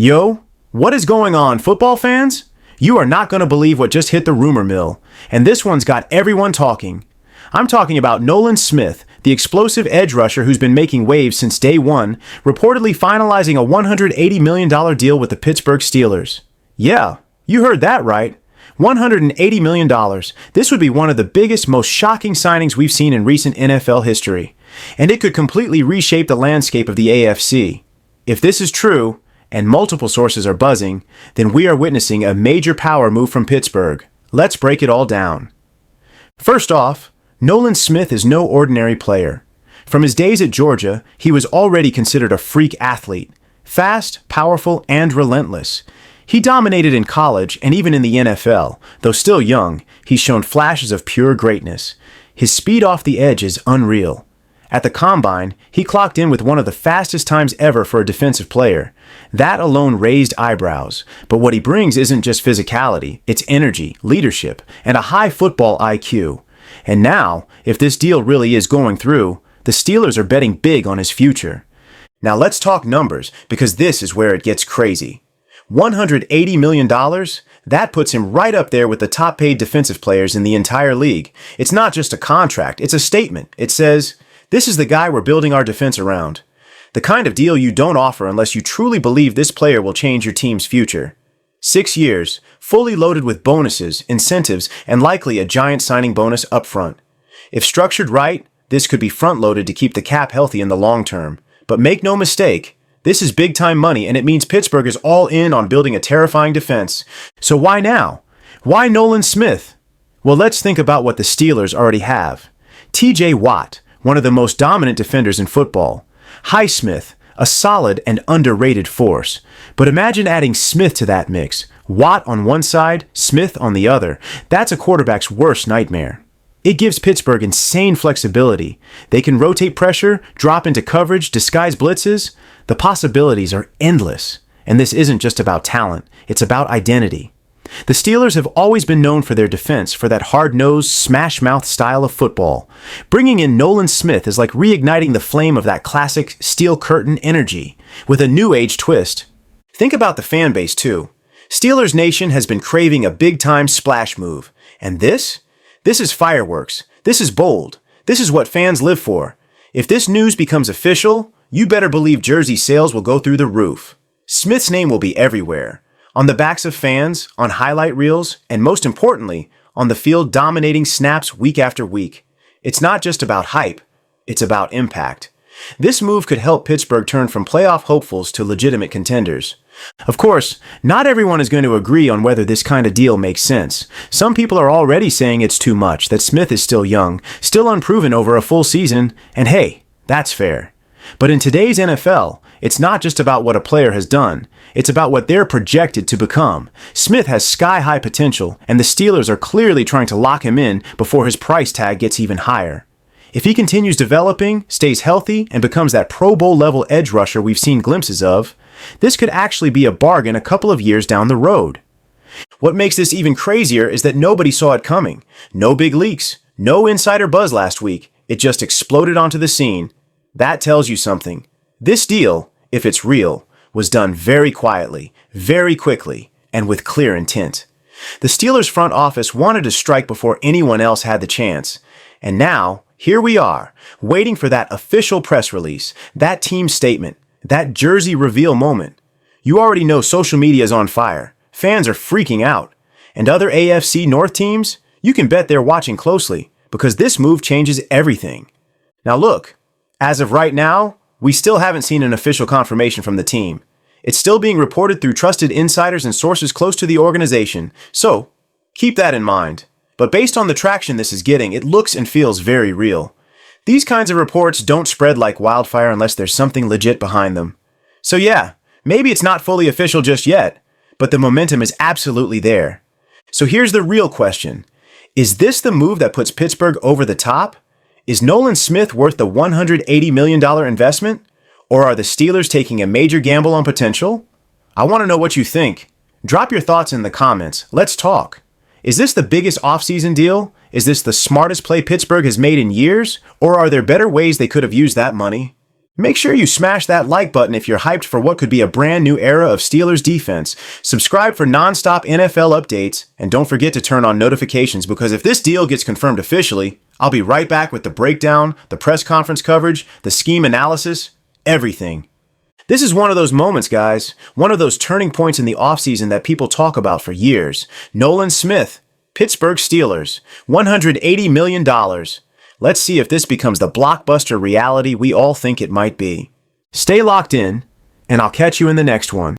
Yo, what is going on, football fans? You are not going to believe what just hit the rumor mill, and this one's got everyone talking. I'm talking about Nolan Smith, the explosive edge rusher who's been making waves since day one, reportedly finalizing a $180 million deal with the Pittsburgh Steelers. Yeah, you heard that right. $180 million. This would be one of the biggest, most shocking signings we've seen in recent NFL history, and it could completely reshape the landscape of the AFC. If this is true, and multiple sources are buzzing, then we are witnessing a major power move from Pittsburgh. Let's break it all down. First off, Nolan Smith is no ordinary player. From his days at Georgia, he was already considered a freak athlete. Fast, powerful, and relentless. He dominated in college and even in the NFL. Though still young, he's shown flashes of pure greatness. His speed off the edge is unreal. At the Combine, he clocked in with one of the fastest times ever for a defensive player. That alone raised eyebrows. But what he brings isn't just physicality, it's energy, leadership, and a high football IQ. And now, if this deal really is going through, the Steelers are betting big on his future. Now let's talk numbers, because this is where it gets crazy. $180 million? That puts him right up there with the top-paid defensive players in the entire league. It's not just a contract, it's a statement. It says, this is the guy we're building our defense around. The kind of deal you don't offer unless you truly believe this player will change your team's future. 6 years, fully loaded with bonuses, incentives, and likely a giant signing bonus up front. If structured right, this could be front-loaded to keep the cap healthy in the long term. But make no mistake, this is big-time money, and it means Pittsburgh is all in on building a terrifying defense. So why now? Why Nolan Smith? Well, let's think about what the Steelers already have. T.J. Watt, one of the most dominant defenders in football. Highsmith, a solid and underrated force. But imagine adding Smith to that mix. Watt on one side, Smith on the other. That's a quarterback's worst nightmare. It gives Pittsburgh insane flexibility. They can rotate pressure, drop into coverage, disguise blitzes. The possibilities are endless. And this isn't just about talent, it's about identity. The Steelers have always been known for their defense, for that hard-nosed, smash-mouth style of football. Bringing in Nolan Smith is like reigniting the flame of that classic steel curtain energy, with a new age twist. Think about the fan base, too. Steelers Nation has been craving a big-time splash move. And this? This is fireworks. This is bold. This is what fans live for. If this news becomes official, you better believe jersey sales will go through the roof. Smith's name will be everywhere. On the backs of fans, on highlight reels, and most importantly, on the field dominating snaps week after week. It's not just about hype, it's about impact. This move could help Pittsburgh turn from playoff hopefuls to legitimate contenders. Of course, not everyone is going to agree on whether this kind of deal makes sense. Some people are already saying it's too much, that Smith is still young, still unproven over a full season, and hey, that's fair. But in today's NFL, it's not just about what a player has done. It's about what they're projected to become. Smith has sky-high potential, and the Steelers are clearly trying to lock him in before his price tag gets even higher. If he continues developing, stays healthy, and becomes that Pro Bowl-level edge rusher we've seen glimpses of, this could actually be a bargain a couple of years down the road. What makes this even crazier is that nobody saw it coming. No big leaks, no insider buzz last week. It just exploded onto the scene. That tells you something. This deal, if it's real, was done very quietly, very quickly, and with clear intent. The Steelers' front office wanted to strike before anyone else had the chance. And now, here we are, waiting for that official press release, that team statement, that jersey reveal moment. You already know social media is on fire. Fans are freaking out. And other AFC North teams, you can bet they're watching closely, because this move changes everything. Now look, as of right now, we still haven't seen an official confirmation from the team. It's still being reported through trusted insiders and sources close to the organization, so keep that in mind. But based on the traction this is getting, it looks and feels very real. These kinds of reports don't spread like wildfire unless there's something legit behind them. So yeah, maybe it's not fully official just yet, but the momentum is absolutely there. So here's the real question. Is this the move that puts Pittsburgh over the top? Is Nolan Smith worth the $180 million investment? Or are the Steelers taking a major gamble on potential? I want to know what you think. Drop your thoughts in the comments. Let's talk. Is this the biggest offseason deal? Is this the smartest play Pittsburgh has made in years? Or are there better ways they could have used that money? Make sure you smash that like button if you're hyped for what could be a brand new era of Steelers defense. Subscribe for non-stop NFL updates, and don't forget to turn on notifications because if this deal gets confirmed officially, I'll be right back with the breakdown, the press conference coverage, the scheme analysis, everything. This is one of those moments, guys, one of those turning points in the offseason that people talk about for years. Nolan Smith, Pittsburgh Steelers, $180 million. Let's see if this becomes the blockbuster reality we all think it might be. Stay locked in, and I'll catch you in the next one.